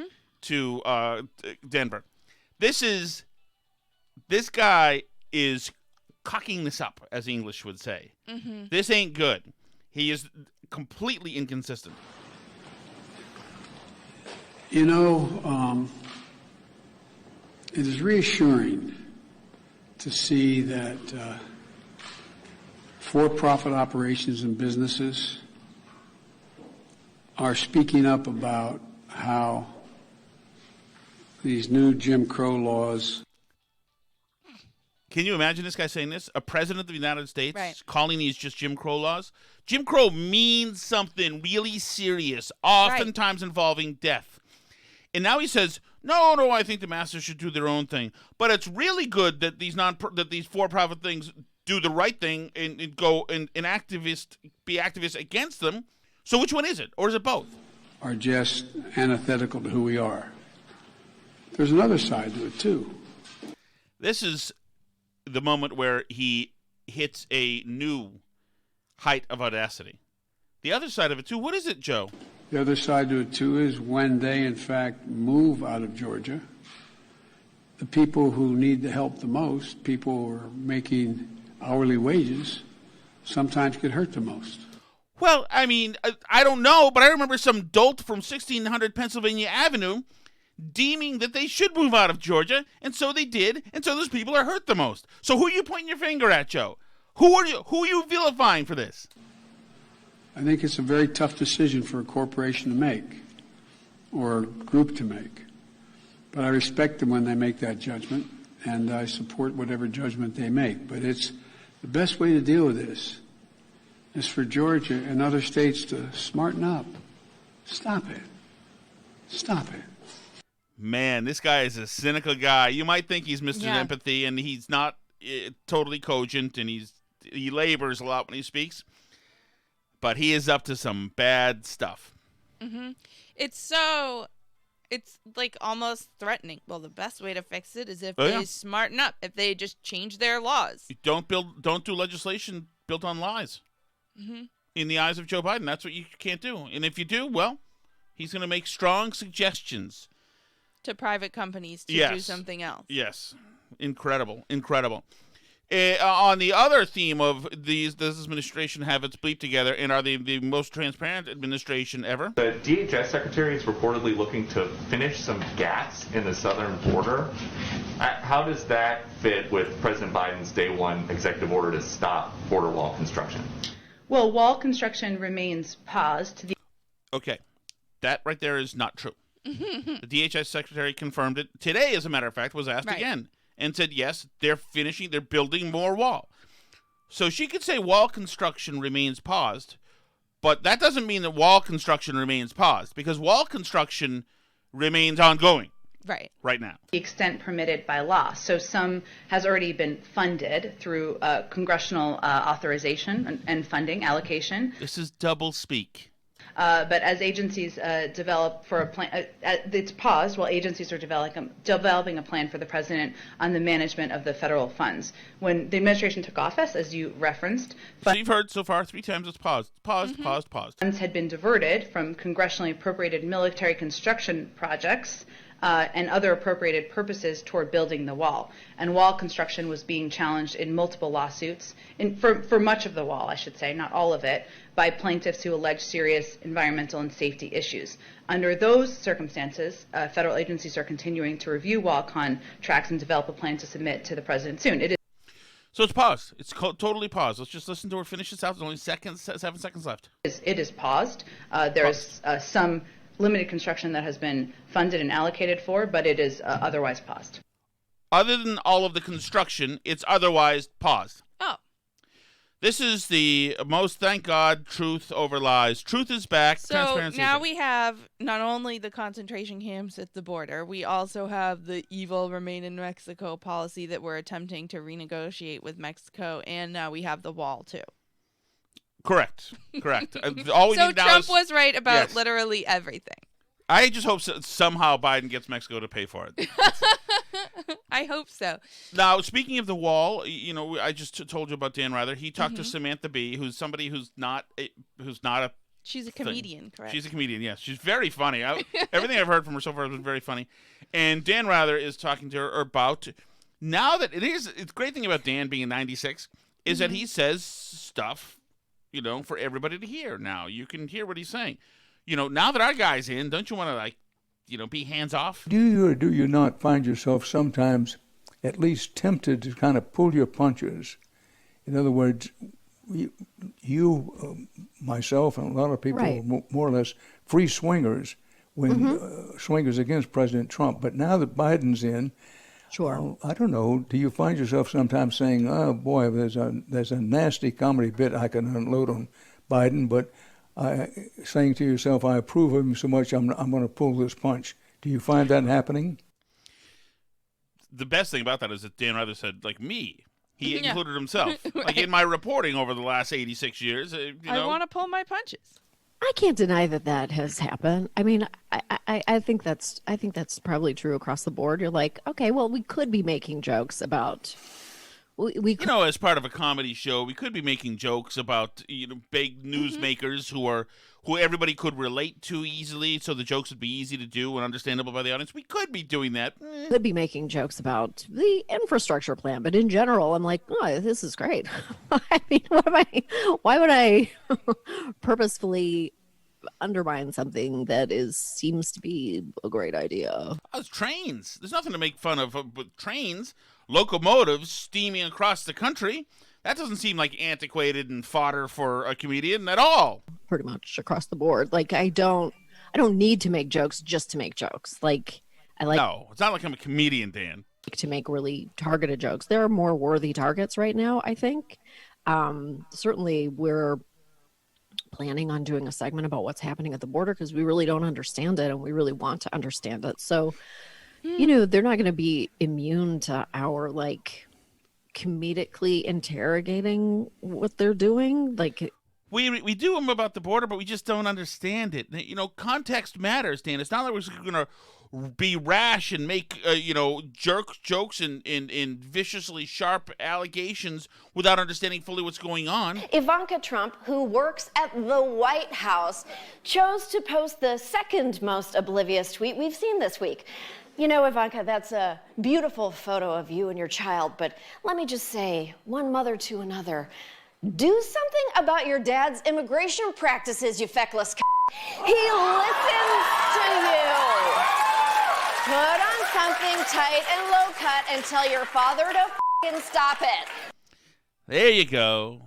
Denver. This guy is cocking this up, as the English would say. This ain't good. He is completely inconsistent. It is reassuring to see that for-profit operations and businesses are speaking up about how these new Jim Crow laws. Can you imagine this guy saying this? A president of the United States calling these just Jim Crow laws? Jim Crow means something really serious, oftentimes involving death. And now he says, no, I think the Masters should do their own thing. But it's really good that these for-profit things do the right thing and go and be activists against them. So which one is it? Or is it both? Are just antithetical to who we are. There's another side to it, too. This is the moment where he hits a new height of audacity. The other side of it, too, what is it, Joe? The other side to it, too, is when they, in fact, move out of Georgia, the people who need the help the most, people who are making hourly wages, sometimes get hurt the most. Well, I mean, I don't know, but I remember some dolt from 1600 Pennsylvania Avenue deeming that they should move out of Georgia, and so they did, and so those people are hurt the most. So who are you pointing your finger at, Joe? Who are you vilifying for this? I think it's a very tough decision for a corporation to make or a group to make. But I respect them when they make that judgment, and I support whatever judgment they make. But it's the best way to deal with this is for Georgia and other states to smarten up. Stop it. Stop it. Man, this guy is a cynical guy. You might think he's Mr. Yeah. Empathy, and he's not totally cogent, and he labors a lot when he speaks. But he is up to some bad stuff. Mm-hmm. It's like almost threatening. Well, the best way to fix it is if they smarten up, if they just change their laws. You don't do legislation built on lies. Mm-hmm. In the eyes of Joe Biden, that's what you can't do. And if you do, well, he's going to make strong suggestions To private companies to do something else. Yes. Incredible. On the other theme of this administration have its bleep together and are the most transparent administration ever. The DHS secretary is reportedly looking to finish some gaps in the southern border. How does that fit with President Biden's day one executive order to stop border wall construction? Well, wall construction remains paused. Okay. That right there is not true. The DHS secretary confirmed it today, as a matter of fact, was asked again and said, yes, they're building more wall. So she could say wall construction remains paused, but that doesn't mean that wall construction remains paused, because wall construction remains ongoing right now. The extent permitted by law. So some has already been funded through congressional authorization and funding allocation. This is double speak. But as agencies develop for a plan, it's paused while agencies are developing a plan for the president on the management of the federal funds. When the administration took office, as you referenced, so you've heard so far 3 times it's paused. Paused. Funds had been diverted from congressionally appropriated military construction projects and other appropriated purposes toward building the wall. And wall construction was being challenged in multiple lawsuits, for much of the wall, I should say, not all of it, by plaintiffs who allege serious environmental and safety issues. Under those circumstances, federal agencies are continuing to review wall contracts and develop a plan to submit to the president soon. So it's paused. It's totally paused. Let's just listen to her finish this out. There's only 7 seconds left. It is paused. There is some limited construction that has been funded and allocated for, but it is otherwise paused. Other than all of the construction, it's otherwise paused. Oh. This is the most, thank God, truth over lies. Truth is back. So Transparency now is we have not only the concentration camps at the border, we also have the evil remain in Mexico policy that we're attempting to renegotiate with Mexico, and now we have the wall too. Correct. All we so need now Trump is, was right about literally everything. I just hope somehow Biden gets Mexico to pay for it. I hope so. Now, speaking of the wall, I just told you about Dan Rather. He talked to Samantha Bee, who's somebody who's not a She's a comedian, correct? She's a comedian, yes. She's very funny. Everything I've heard from her so far has been very funny. And Dan Rather is talking to her about, now that it's a great thing about Dan being 96 is that he says stuff, for everybody to hear now. You can hear what he's saying. Now that our guy's in, don't you want to, be hands off? Do you or do you not find yourself sometimes at least tempted to kind of pull your punches? In other words, you myself, and a lot of people are more or less free swingers when swingers against President Trump. But now that Biden's in, I don't know, do you find yourself sometimes saying, oh, boy, there's a nasty comedy bit I can unload on Biden, but saying to yourself, I approve of him so much, I'm going to pull this punch. Do you find that happening? The best thing about that is that Dan Rather said, like me. He included himself. Like in my reporting over the last 86 years. I want to pull my punches. I can't deny that has happened. I mean, I think that's probably true across the board. You're like, okay, well, we could be making jokes about. We could, as part of a comedy show, we could be making jokes about big newsmakers who everybody could relate to easily, so the jokes would be easy to do and understandable by the audience. We could be doing that. Could be making jokes about the infrastructure plan, but in general, I'm like, oh, this is great. I mean, why would I purposefully undermine something that seems to be a great idea. It's trains. There's nothing to make fun of with trains. Locomotives steaming across the country. That doesn't seem like antiquated and fodder for a comedian at all. Pretty much across the board. Like, I don't need to make jokes just to make jokes. Like, No, it's not like I'm a comedian, Dan. To make really targeted jokes. There are more worthy targets right now, I think. Certainly we're planning on doing a segment about what's happening at the border because we really don't understand it and we really want to understand it. So, they're not going to be immune to our like comedically interrogating what they're doing. Like, we do them about the border, but we just don't understand it. Context matters, Dan. It's not like we're going to be rash and make jokes and viciously sharp allegations without understanding fully what's going on. Ivanka Trump, who works at the White House, chose to post the second most oblivious tweet we've seen this week. Ivanka, that's a beautiful photo of you and your child, but let me just say, one mother to another, do something about your dad's immigration practices, you feckless He listens to you. Put on something tight and low cut and tell your father to f***ing stop it. There you go.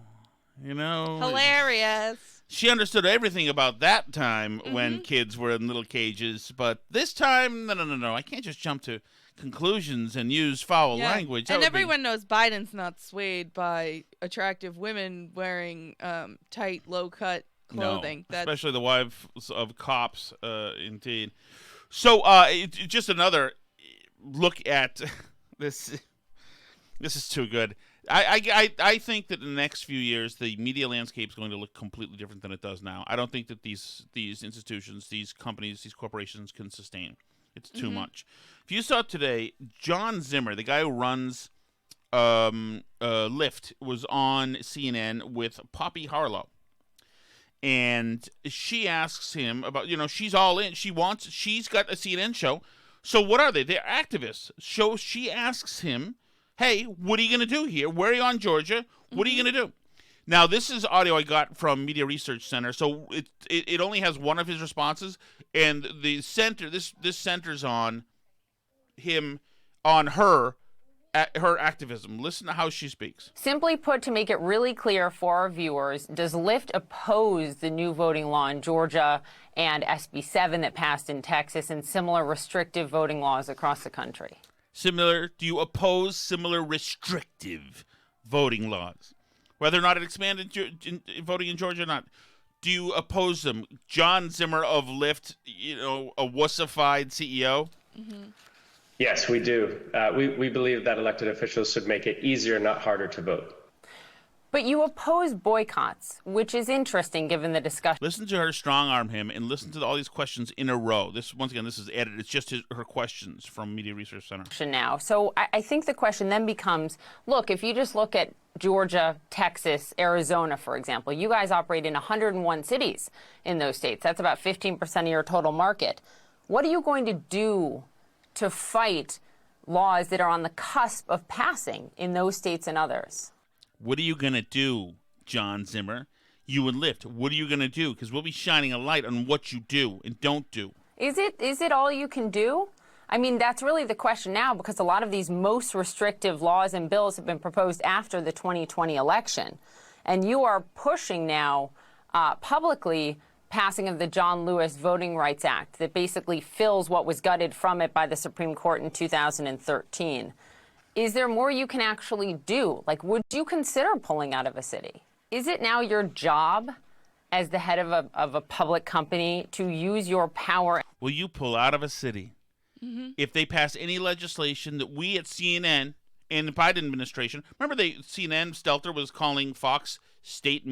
Hilarious. She understood everything about that time when kids were in little cages, but this time, no. I can't just jump to conclusions and use foul language. And everyone knows Biden's not swayed by attractive women wearing tight, low-cut clothing. No, especially the wives of cops, indeed. So, just another look at this. This is too good. I think that in the next few years, the media landscape is going to look completely different than it does now. I don't think that these institutions, these companies, these corporations can sustain. It's too much. If you saw today, John Zimmer, the guy who runs Lyft, was on CNN with Poppy Harlow. And she asks him about, she's all in. She's got a CNN show. So what are they? They're activists. So she asks him, hey, what are you going to do here? Where are you on Georgia? What are you going to do? Now, this is audio I got from Media Research Center, so it only has one of his responses, and the center, this centers on him, on her activism. Listen to how she speaks. Simply put, to make it really clear for our viewers, does Lyft oppose the new voting law in Georgia and SB 7 that passed in Texas and similar restrictive voting laws across the country? Do you oppose similar restrictive voting laws? Whether or not it expanded voting in Georgia or not. Do you oppose them? John Zimmer of Lyft, a wussified CEO? Yes, we do. We believe that elected officials should make it easier, not harder, to vote. But you oppose boycotts, which is interesting given the discussion. Listen to her strong-arm him and listen to all these questions in a row. This is edited. It's just her questions from Media Research Center. Now, so I think the question then becomes, look, if you just look at Georgia, Texas, Arizona, for example, you guys operate in 101 cities in those states. That's about 15% of your total market. What are you going to do to fight laws that are on the cusp of passing in those states and others? What are you going to do, John Zimmer? You and Lyft, what are you going to do? Because we'll be shining a light on what you do and don't do. Is it all you can do? I mean, that's really the question now, because a lot of these most restrictive laws and bills have been proposed after the 2020 election. And you are pushing now publicly passing of the John Lewis Voting Rights Act that basically fills what was gutted from it by the Supreme Court in 2013. Is there more you can actually do? Like, would you consider pulling out of a city? Is it now your job as the head of a public company to use your power? Will you pull out of a city if they pass any legislation that we at CNN and the Biden administration, remember CNN, Stelter was calling Fox state-run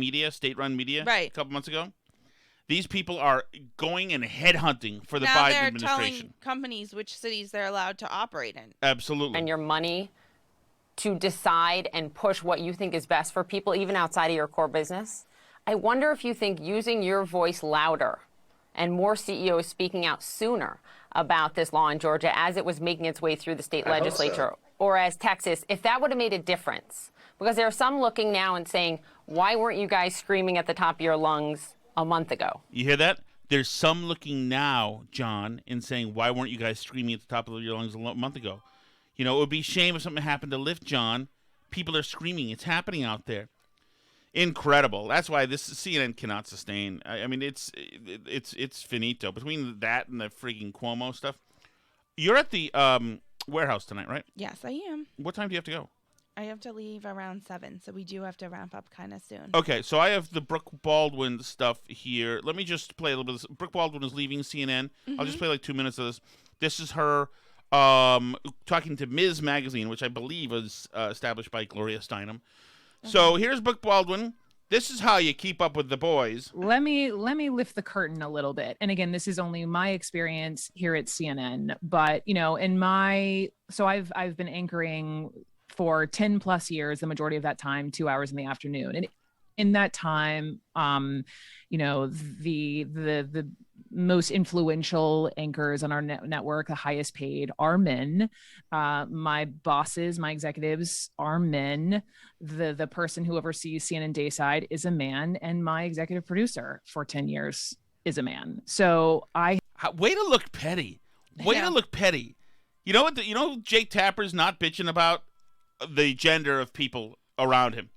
media a couple months ago? These people are going and headhunting for the Biden administration. Now they're telling companies which cities they're allowed to operate in. Absolutely. And your money to decide and push what you think is best for people, even outside of your core business. I wonder if you think using your voice louder and more CEOs speaking out sooner about this law in Georgia as it was making its way through the state legislature, or as Texas, if that would have made a difference. Because there are some looking now and saying, why weren't you guys screaming at the top of your lungs a month ago? You hear that? There's some looking now, John, and saying, why weren't you guys screaming at the top of your lungs a month ago? You know, it would be a shame if something happened to Lyft, John. People are screaming. It's happening out there. Incredible. That's why this CNN cannot sustain. I mean, it's finito. Between that and the freaking Cuomo stuff. You're at the warehouse tonight, right? Yes, I am. What time do you have to go? I have to leave around 7, so we do have to wrap up kind of soon. Okay, so I have the Brooke Baldwin stuff here. Let me just play a little bit of this. Brooke Baldwin is leaving CNN. I'll just play like 2 minutes of this. This is her talking to Ms. Magazine, which I believe was established by Gloria Steinem. So here's Brooke Baldwin. This is how you keep up with the boys. Let me lift the curtain a little bit. And again, this is only my experience here at CNN, but you know, I've been anchoring for 10 plus years, the majority of that time, 2 hours in the afternoon. And in that time, you know, the most influential anchors on our network, the highest paid, are men. My bosses, my executives are men. The person who oversees CNN Dayside is a man, and my executive producer for 10 years is a man. So way to look petty. Way to look petty. You know what? You know Jake Tapper's not bitching about the gender of people around him.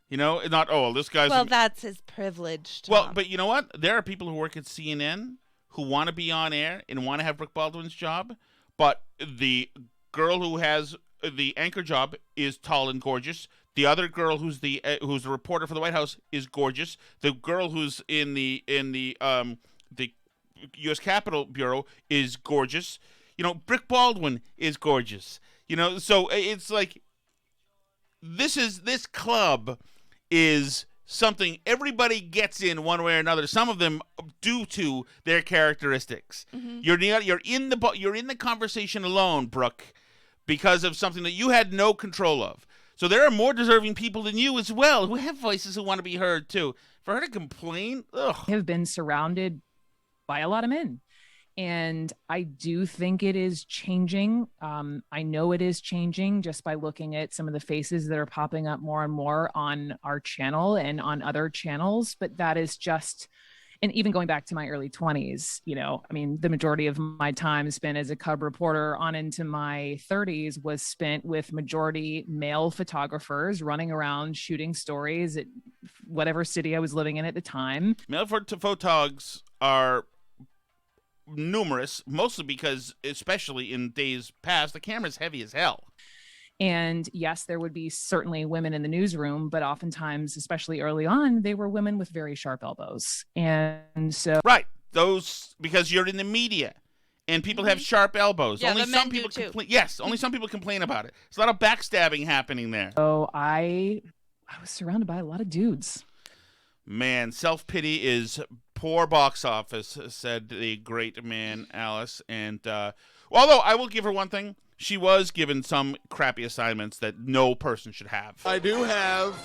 You know, not, oh, this guy's... Well, that's his privilege, Tom. Well, but you know what? There are people who work at CNN who want to be on air and want to have Brooke Baldwin's job, but the girl who has the anchor job is tall and gorgeous. The other girl who's the reporter for the White House is gorgeous. The girl who's in the U.S. Capitol Bureau is gorgeous. You know, Brooke Baldwin is gorgeous. You know, so it's like this club is something everybody gets in one way or another. Some of them due to their characteristics. Mm-hmm. You're in the conversation alone, Brooke, because of something that you had no control of. So there are more deserving people than you as well who have voices who want to be heard too. For her to complain, ugh. I have been surrounded by a lot of men. And I do think it is changing. I know it is changing just by looking at some of the faces that are popping up more and more on our channel and on other channels. But that is just, and even going back to my early 20s, you know, I mean, the majority of my time spent as a cub reporter on into my 30s was spent with majority male photographers running around shooting stories at whatever city I was living in at the time. Male photogs are numerous, mostly because, especially in days past, the camera's heavy as hell. And yes, there would be certainly women in the newsroom, but oftentimes, especially early on, they were women with very sharp elbows. And so... Right. Those, because you're in the media and people have sharp elbows. Yeah, only the some men people do too. complain. Yes, only some people complain about it. There's a lot of backstabbing happening there. So I was surrounded by a lot of dudes. Man, self-pity is poor box office, said the great man, Alice. And although I will give her one thing, she was given some crappy assignments that no person should have. I do have...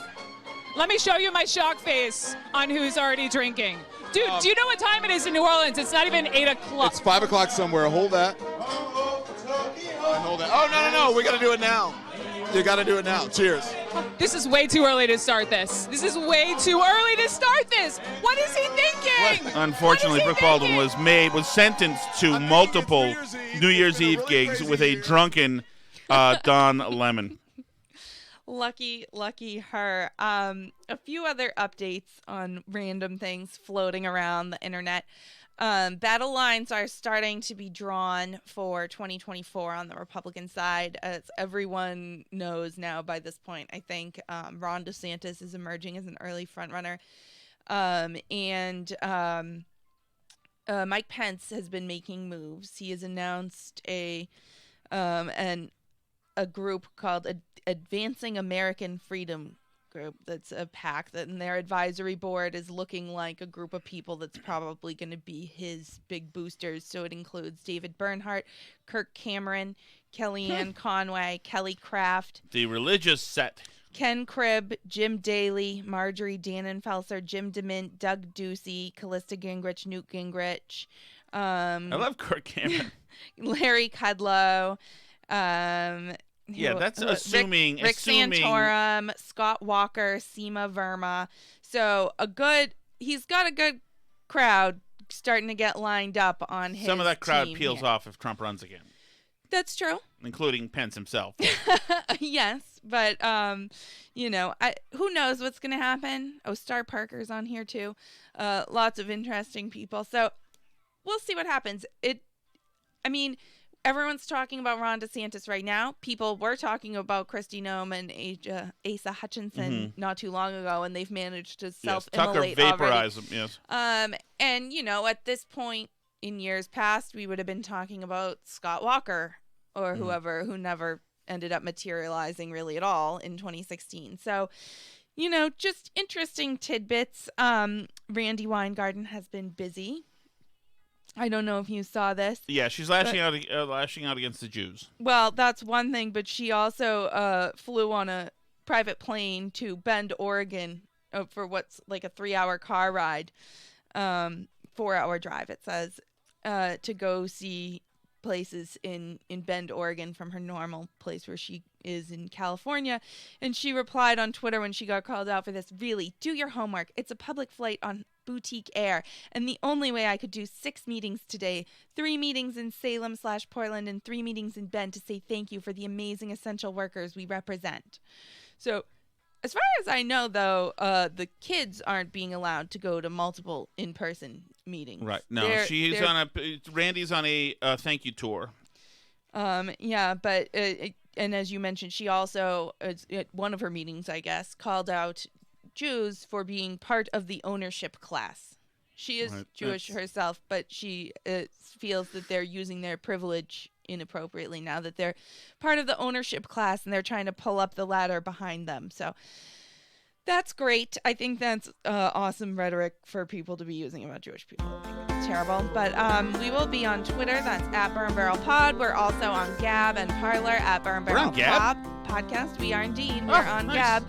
Let me show you my shock face on who's already drinking. Dude, do you know what time it is in New Orleans? It's not even 8 o'clock. It's 5 o'clock somewhere. Hold that. Hold that. Oh, no. We got to do it now. You got to do it now. Cheers. This is way too early to start this. This is way too early to start this. What is he thinking? Unfortunately, Brooke Baldwin was sentenced to multiple New Year's Eve gigs with a drunken Don Lemon. Lucky her. A few other updates on random things floating around the internet. Battle lines are starting to be drawn for 2024 on the Republican side. As everyone knows now by this point, I think Ron DeSantis is emerging as an early frontrunner. Mike Pence has been making moves. He has announced a group called Advancing American Freedom Group. That's a PAC that, and their advisory board is looking like a group of people that's probably going to be his big boosters. So it includes David Bernhardt, Kirk Cameron, Kellyanne Conway, Kelly Craft, the religious set, Ken Cribb, Jim Daly, Marjorie Dannenfelser, Jim DeMint, Doug Ducey, Callista Gingrich, Newt Gingrich. I love Kirk Cameron. Larry Kudlow. Yeah, that's assuming Rick Santorum, Scott Walker, Seema Verma. So he's got a good crowd starting to get lined up on his Some of that crowd team peels here. off if Trump runs again. That's true. Including Pence himself. Yes, but who knows what's going to happen? Oh, Star Parker's on here too. Lots of interesting people. So we'll see what happens. Everyone's talking about Ron DeSantis right now. People were talking about Kristi Noem and Asa Hutchinson not too long ago, and they've managed to self-immolate Tucker vaporize already. them, yes. And, at this point in years past, we would have been talking about Scott Walker or whoever who never ended up materializing really at all in 2016. So, just interesting tidbits. Randi Weingarten has been busy. I don't know if you saw this. Yeah, she's lashing out against the Jews. Well, that's one thing, but she also flew on a private plane to Bend, Oregon for what's like a 3-hour car ride, 4-hour drive, it says, to go see places in Bend, Oregon from her normal place where she is in California. And she replied on Twitter when she got called out for this, "Really, do your homework. It's a public flight on boutique air. And the only way I could do 6 meetings today, 3 meetings in Salem/Portland and 3 meetings in Bend to say thank you for the amazing essential workers we represent." So as far as I know, though, the kids aren't being allowed to go to multiple in-person meetings. Right. No, Randy's on a thank you tour. Yeah, but and as you mentioned, she also at one of her meetings, I guess, called out Jews for being part of the ownership class. She is Jewish herself, but she feels that they're using their privilege inappropriately now that they're part of the ownership class and they're trying to pull up the ladder behind them. So that's great. I think that's awesome rhetoric for people to be using about Jewish people. I think it's terrible. But we will be on Twitter. That's at Burn Barrel Pod. We're also on Gab and Parler at Burn Barrel Podcast. We are indeed. We're on Gab.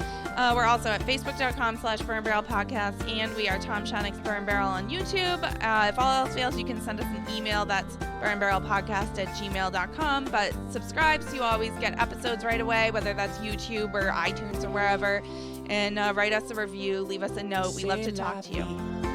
We're also at facebook.com/Burn Barrel Podcast, and we are Tom Shannick's Burn Barrel on YouTube. If all else fails, you can send us an email. That's burnbarrelpodcast@gmail.com. But subscribe so you always get episodes right away, whether that's YouTube or iTunes or wherever. And write us a review. Leave us a note. We love to talk to you.